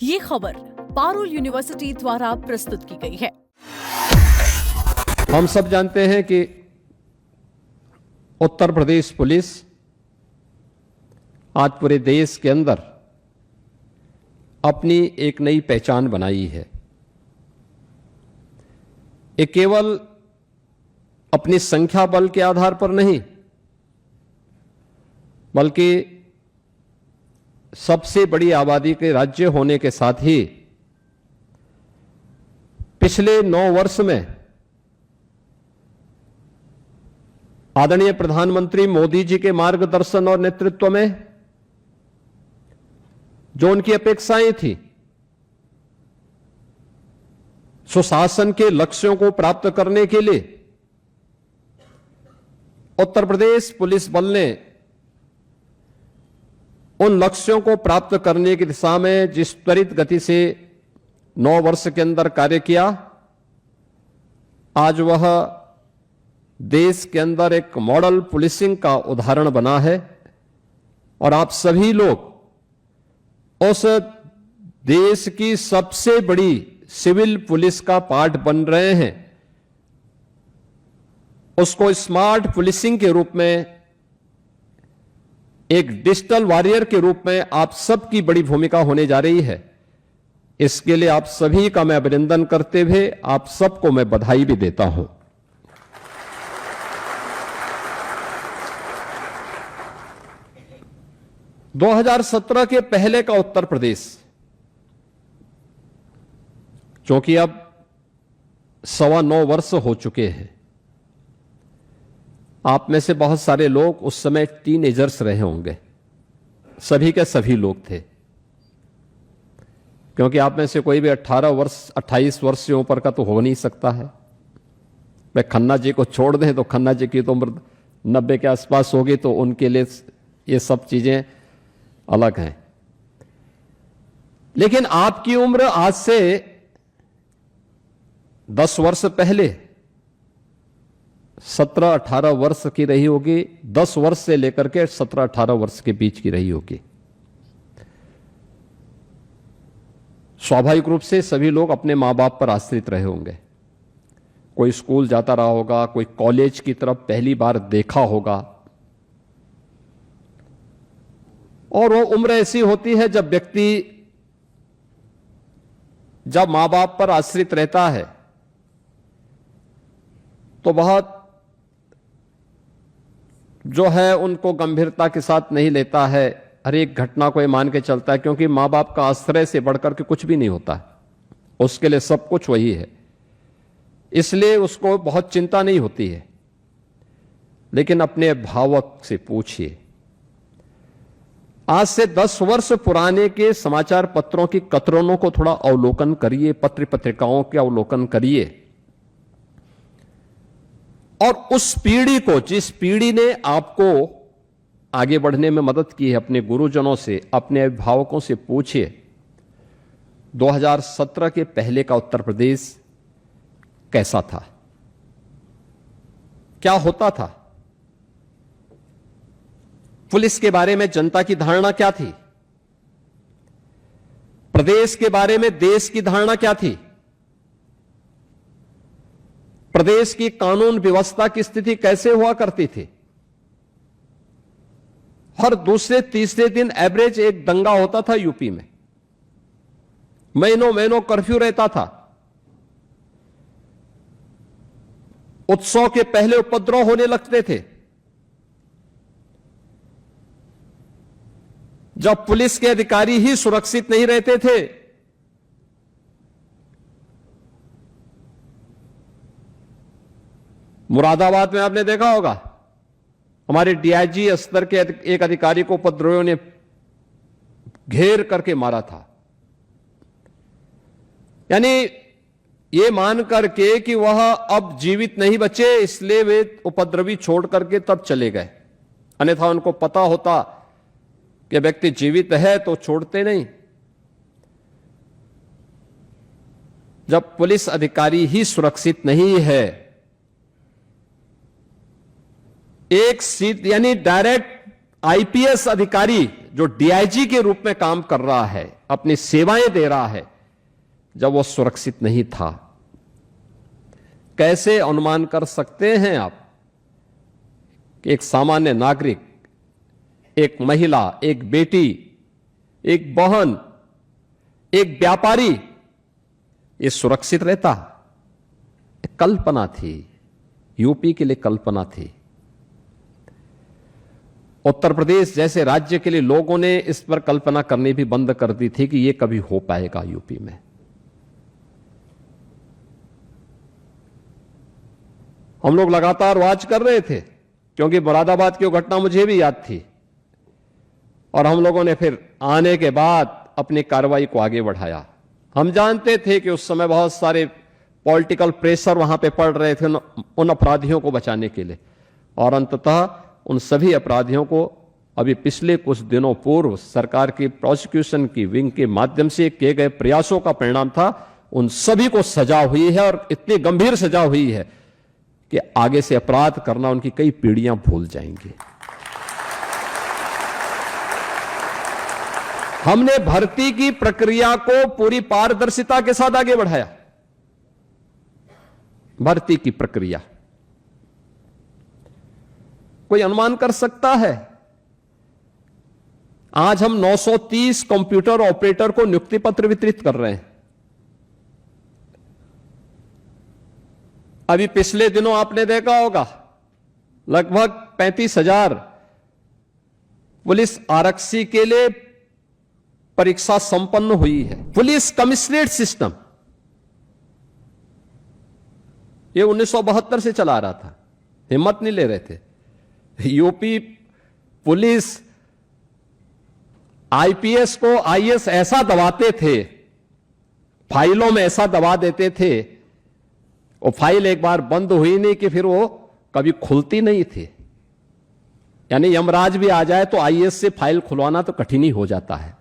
ये खबर पारुल यूनिवर्सिटी द्वारा प्रस्तुत की गई है। हम सब जानते हैं कि उत्तर प्रदेश पुलिस आज पूरे देश के अंदर अपनी एक नई पहचान बनाई है। ये केवल अपनी संख्या बल के आधार पर नहीं, बल्कि सबसे बड़ी आबादी के राज्य होने के साथ ही पिछले 9 वर्ष में आदरणीय प्रधानमंत्री मोदी जी के मार्गदर्शन और नेतृत्व में जो उनकी अपेक्षाएं थी, सुशासन के लक्ष्यों को प्राप्त करने के लिए उत्तर प्रदेश पुलिस बल ने उन लक्ष्यों को प्राप्त करने की दिशा में जिस त्वरित गति से 9 वर्ष के अंदर कार्य किया, आज वह देश के अंदर एक मॉडल पुलिसिंग का उदाहरण बना है। और आप सभी लोग उस देश की सबसे बड़ी सिविल पुलिस का पार्ट बन रहे हैं। उसको स्मार्ट पुलिसिंग के रूप में, एक डिजिटल वॉरियर के रूप में आप सबकी बड़ी भूमिका होने जा रही है। इसके लिए आप सभी का मैं अभिनंदन करते हुए आप सबको मैं बधाई भी देता हूं। – 2017 के पहले का उत्तर प्रदेश, क्योंकि अब 9.25 वर्ष हो चुके हैं। आप में से बहुत सारे लोग उस समय टीनेजर्स रहे होंगे, सभी के सभी लोग थे, क्योंकि आप में से कोई भी 18 वर्ष 28 वर्ष से ऊपर का तो हो नहीं सकता है। मैं खन्ना जी को छोड़ दें तो खन्ना जी की तो उम्र 90 के आसपास होगी, तो उनके लिए ये सब चीजें अलग हैं। लेकिन आपकी उम्र आज से 10 वर्ष पहले 17-18 वर्ष की रही होगी, 10 वर्ष से लेकर के 17-18 वर्ष के बीच की रही होगी। स्वाभाविक रूप से सभी लोग अपने मां बाप पर आश्रित रहे होंगे। कोई स्कूल जाता रहा होगा, कोई कॉलेज की तरफ पहली बार देखा होगा। और वो उम्र ऐसी होती है जब व्यक्ति जब मां बाप पर आश्रित रहता है तो बहुत जो है उनको गंभीरता के साथ नहीं लेता है, हर एक घटना को ये मान के चलता है, क्योंकि मां बाप का आश्रय से बढ़कर के कुछ भी नहीं होता, उसके लिए सब कुछ वही है, इसलिए उसको बहुत चिंता नहीं होती है। लेकिन अपने अभिभावक से पूछिए, आज से 10 वर्ष पुराने के समाचार पत्रों की कतरनों को थोड़ा अवलोकन करिए, पत्र पत्रिकाओं के अवलोकन करिए, और उस पीढ़ी को, जिस पीढ़ी ने आपको आगे बढ़ने में मदद की है, अपने गुरुजनों से, अपने अभिभावकों से पूछिए 2017 के पहले का उत्तर प्रदेश कैसा था, क्या होता था, पुलिस के बारे में जनता की धारणा क्या थी, प्रदेश के बारे में देश की धारणा क्या थी, प्रदेश की कानून व्यवस्था की स्थिति कैसे हुआ करती थी। हर दूसरे तीसरे दिन एवरेज एक दंगा होता था यूपी में, महीनों महीनों कर्फ्यू रहता था, उत्सव के पहले उपद्रव होने लगते थे। जब पुलिस के अधिकारी ही सुरक्षित नहीं रहते थे, मुरादाबाद में आपने देखा होगा, हमारे डीआईजी स्तर के एक अधिकारी को उपद्रवियों ने घेर करके मारा था। यानी ये मान करके कि वह अब जीवित नहीं बचे, इसलिए वे उपद्रवी छोड़ करके तब चले गए, अन्यथा उनको पता होता कि व्यक्ति जीवित है तो छोड़ते नहीं। जब पुलिस अधिकारी ही सुरक्षित नहीं है, एक सीट यानी डायरेक्ट आईपीएस अधिकारी जो डीआईजी के रूप में काम कर रहा है, अपनी सेवाएं दे रहा है, जब वो सुरक्षित नहीं था, कैसे अनुमान कर सकते हैं आप कि एक सामान्य नागरिक, एक महिला, एक बेटी, एक बहन, एक व्यापारी ये सुरक्षित रहता? कल्पना थी, यूपी के लिए कल्पना थी। उत्तर प्रदेश जैसे राज्य के लिए लोगों ने इस पर कल्पना करनी भी बंद कर दी थी कि यह कभी हो पाएगा यूपी में। हम लोग लगातार वॉच कर रहे थे, क्योंकि मुरादाबाद की वो घटना मुझे भी याद थी, और हम लोगों ने फिर आने के बाद अपनी कार्रवाई को आगे बढ़ाया। हम जानते थे कि उस समय बहुत सारे पॉलिटिकल प्रेशर वहां पे पड़ रहे थे उन अपराधियों को बचाने के लिए, और अंततः उन सभी अपराधियों को अभी पिछले कुछ दिनों पूर्व सरकार की प्रोसिक्यूशन की विंग के माध्यम से किए गए प्रयासों का परिणाम था। उन सभी को सजा हुई है, और इतनी गंभीर सजा हुई है कि आगे से अपराध करना उनकी कई पीढ़ियां भूल जाएंगी। हमने भर्ती की प्रक्रिया को पूरी पारदर्शिता के साथ आगे बढ़ाया। भर्ती की प्रक्रिया, कोई अनुमान कर सकता है? आज हम 930 कंप्यूटर ऑपरेटर को नियुक्ति पत्र वितरित कर रहे हैं। अभी पिछले दिनों आपने देखा होगा लगभग 35,000 पुलिस आरक्षी के लिए परीक्षा संपन्न हुई है। पुलिस कमिश्नरेट सिस्टम ये 1972 से चला रहा था, हिम्मत नहीं ले रहे थे। यूपी पुलिस आईपीएस को आईएएस ऐसा दबाते थे, फाइलों में ऐसा दबा देते थे, वो फाइल एक बार बंद हुई नहीं कि फिर वो कभी खुलती नहीं थी। यानी यमराज भी आ जाए तो आईएएस से फाइल खुलवाना तो कठिन ही हो जाता है,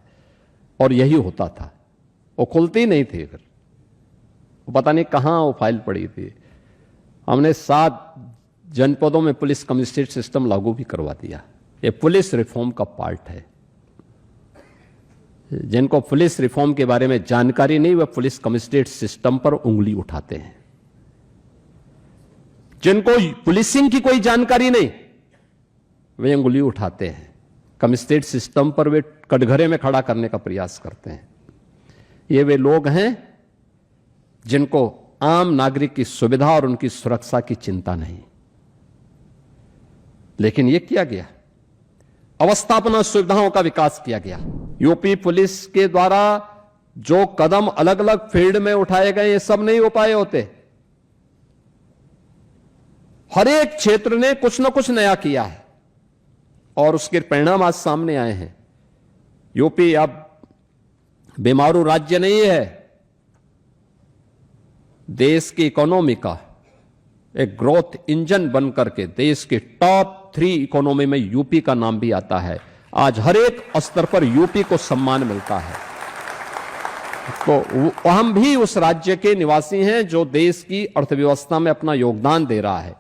और यही होता था, वो खुलती नहीं थी। फिर वो पता नहीं कहां वो फाइल पड़ी थी। हमने 7 जनपदों में पुलिस कमिश्नरेट सिस्टम लागू भी करवा दिया। ये पुलिस रिफॉर्म का पार्ट है। जिनको पुलिस रिफॉर्म के बारे में जानकारी नहीं, वह पुलिस कमिश्नरेट सिस्टम पर उंगली उठाते हैं। जिनको पुलिसिंग की कोई जानकारी नहीं, वे उंगली उठाते हैं कमिश्नरेट सिस्टम पर, वे कटघरे में खड़ा करने का प्रयास करते हैं। ये वे लोग हैं जिनको आम नागरिक की सुविधा और उनकी सुरक्षा की चिंता नहीं। लेकिन यह किया गया, अवस्थापना सुविधाओं का विकास किया गया। यूपी पुलिस के द्वारा जो कदम अलग अलग फील्ड में उठाए गए, ये सब नहीं हो पाए होते। हर एक क्षेत्र ने कुछ ना कुछ नया किया है, और उसके परिणाम आज सामने आए हैं। यूपी अब बेमारू राज्य नहीं है, देश की इकोनॉमी का एक ग्रोथ इंजन बनकर के देश के टॉप 3 इकोनॉमी में यूपी का नाम भी आता है। आज हर एक स्तर पर यूपी को सम्मान मिलता है। तो हम भी उस राज्य के निवासी हैं जो देश की अर्थव्यवस्था में अपना योगदान दे रहा है।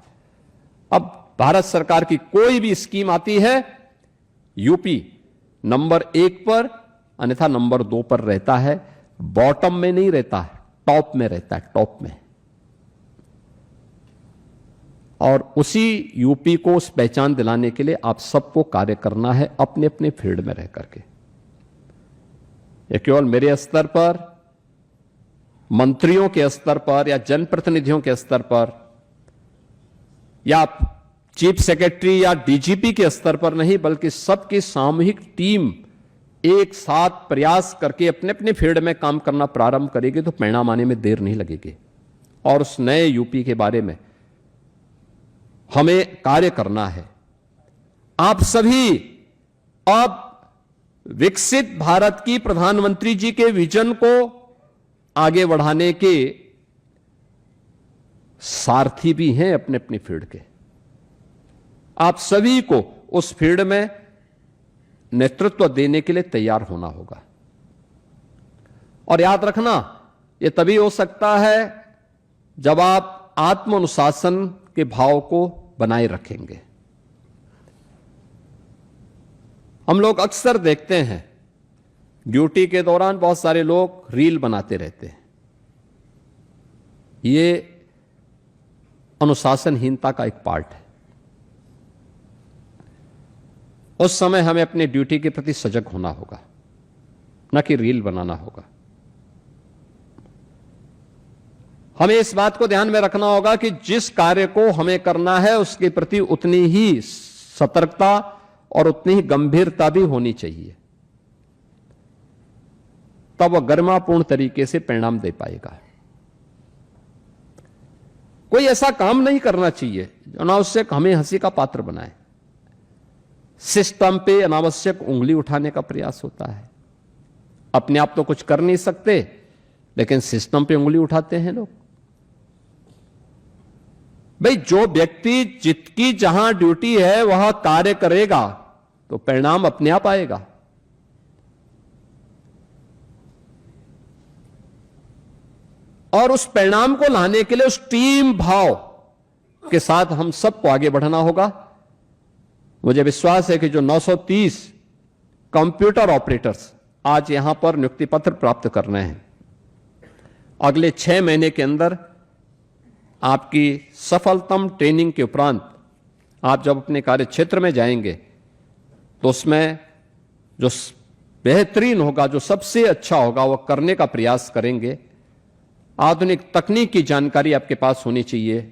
अब भारत सरकार की कोई भी स्कीम आती है, यूपी नंबर 1 पर अन्यथा नंबर 2 पर रहता है। बॉटम में नहीं रहता है, टॉप में रहता है, टॉप में। और उसी यूपी को उस पहचान दिलाने के लिए आप सबको कार्य करना है, अपने अपने फील्ड में रह करके। यह केवल मेरे स्तर पर, मंत्रियों के स्तर पर या जनप्रतिनिधियों के स्तर पर या चीफ सेक्रेटरी या डीजीपी के स्तर पर नहीं, बल्कि सबकी सामूहिक टीम एक साथ प्रयास करके अपने अपने फील्ड में काम करना प्रारंभ करेगी तो परिणाम आने में देर नहीं लगेगी। और उस नए यूपी के बारे में हमें कार्य करना है। आप सभी अब विकसित भारत की प्रधानमंत्री जी के विजन को आगे बढ़ाने के सारथी भी हैं अपने अपने फील्ड के। आप सभी को उस फील्ड में नेतृत्व देने के लिए तैयार होना होगा। और याद रखना, यह तभी हो सकता है जब आप आत्म अनुशासन के भाव को बनाए रखेंगे। हम लोग अक्सर देखते हैं ड्यूटी के दौरान बहुत सारे लोग रील बनाते रहते हैं। ये अनुशासनहीनता का एक पार्ट है। उस समय हमें अपनी ड्यूटी के प्रति सजग होना होगा, न कि रील बनाना होगा। हमें इस बात को ध्यान में रखना होगा कि जिस कार्य को हमें करना है उसके प्रति उतनी ही सतर्कता और उतनी ही गंभीरता भी होनी चाहिए, तब वह गरिमापूर्ण तरीके से परिणाम दे पाएगा। कोई ऐसा काम नहीं करना चाहिए जो अनावश्यक हमें हंसी का पात्र बनाए। सिस्टम पे अनावश्यक उंगली उठाने का प्रयास होता है। अपने आप तो कुछ कर नहीं सकते, लेकिन सिस्टम पे उंगली उठाते हैं लोग। भाई, जो व्यक्ति जितकी जहां ड्यूटी है वह कार्य करेगा तो परिणाम अपने आप आएगा। और उस परिणाम को लाने के लिए उस टीम भाव के साथ हम सबको आगे बढ़ना होगा। मुझे विश्वास है कि जो 930 कंप्यूटर ऑपरेटर्स आज यहां पर नियुक्ति पत्र प्राप्त कर रहे हैं, अगले 6 महीने के अंदर आपकी सफलतम ट्रेनिंग के उपरांत आप जब अपने कार्य क्षेत्र में जाएंगे तो उसमें जो बेहतरीन होगा, जो सबसे अच्छा होगा, वह करने का प्रयास करेंगे। आधुनिक तकनीक की जानकारी आपके पास होनी चाहिए।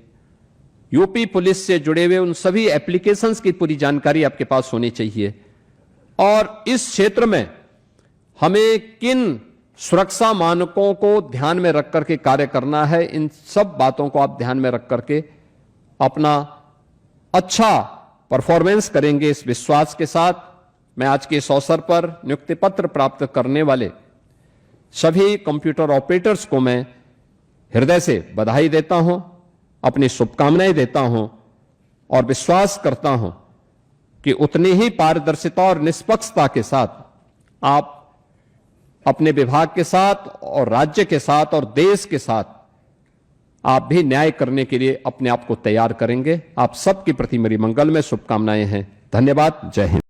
यूपी पुलिस से जुड़े हुए उन सभी एप्लीकेशंस की पूरी जानकारी आपके पास होनी चाहिए। और इस क्षेत्र में हमें किन सुरक्षा मानकों को ध्यान में रख करके कार्य करना है, इन सब बातों को आप ध्यान में रख करके अपना अच्छा परफॉर्मेंस करेंगे। इस विश्वास के साथ मैं आज के इस अवसर पर नियुक्ति पत्र प्राप्त करने वाले सभी कंप्यूटर ऑपरेटर्स को मैं हृदय से बधाई देता हूं, अपनी शुभकामनाएं देता हूं और विश्वास करता हूं कि उतनी ही पारदर्शिता और निष्पक्षता के साथ आप अपने विभाग के साथ और राज्य के साथ और देश के साथ आप भी न्याय करने के लिए अपने आप को तैयार करेंगे। आप सबके प्रति मेरी मंगलमय शुभकामनाएं हैं। धन्यवाद। जय हिंद।